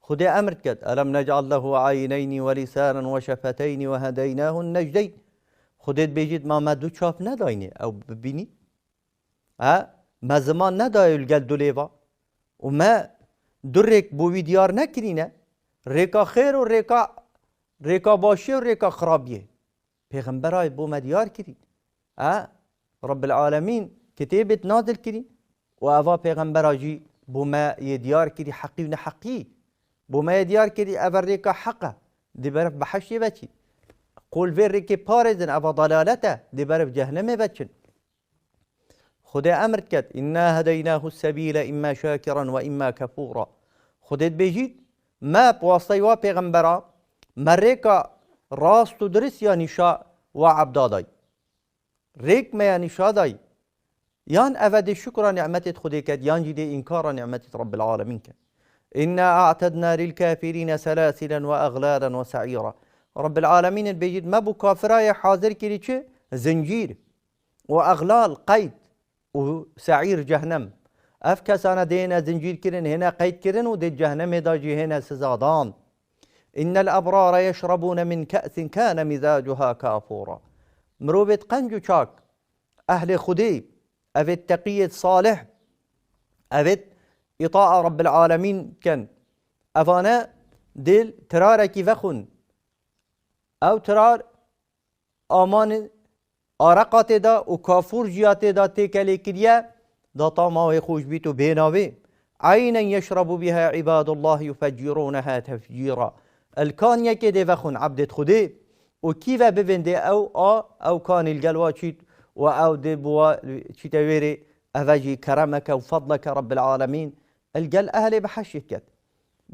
خدي أمر كد ألم نجعل له عينين ولسانا وشفتين وهديناه النجدين. خودت بيجيت ما دو چاپ ندايني أو ببيني ها ما زمان ندايل قل دوليفا وما درك بو ديار نكرينه ريكا خير وريكا باشي وريكا خرابيه پیغمبرای بو ما ديار كرين رب العالمين كتابت نازل كرين وأفا پیغمبراجي بو ما يديار كري حقي ونحقي بو ما يديار كري أفريكا حقه دي برف بحشي بچي قول فيريكي بارزن أفا ضلالته دي برف جهنم بچن خدا أمر كد إنا هديناه السبيل إما شاكرا وإما كفورا خودت بيجيت ما بواسطي وا پیغمبرا مريكا راست و درس يا نشاء وعبداداي ريك ما يا نشاداي يان أفد شكر نعمة خدي كد يان جدي إنكار نعمة رب العالمين كد إنا أعتدنا للكافرين سلاسلا وأغلالا وسعيرا رب العالمين بيجيت ما بو كافرايا حاضر كري زنجير وأغلال قيد وسعير جهنم أفكسانا دينا زنجير كرن هنا قيد كرن ودي جهنم داجي هنا سزادان إن الأبرار يشربون من كأس كان مزاجها كافورا مروبت قنجو شاك أهل خدي أفت تقية صالح أفت إطاعة رب العالمين كان أفانا دل ترارك فخن أو ترار آمان آرقات دا و كافور جيات دا تيكالي كريا دا طاماوي خوش بيتو بيناوي عينا يشرب بها عباد الله يفجرونها تفجيرا الكان يكي دي فخن عبدت خدي و كيفا بفندي أو كان القلوة شيت و أو دي بوا شيتاويري أفاجي كرمك وفضلك رب العالمين القل أهلي بحشكت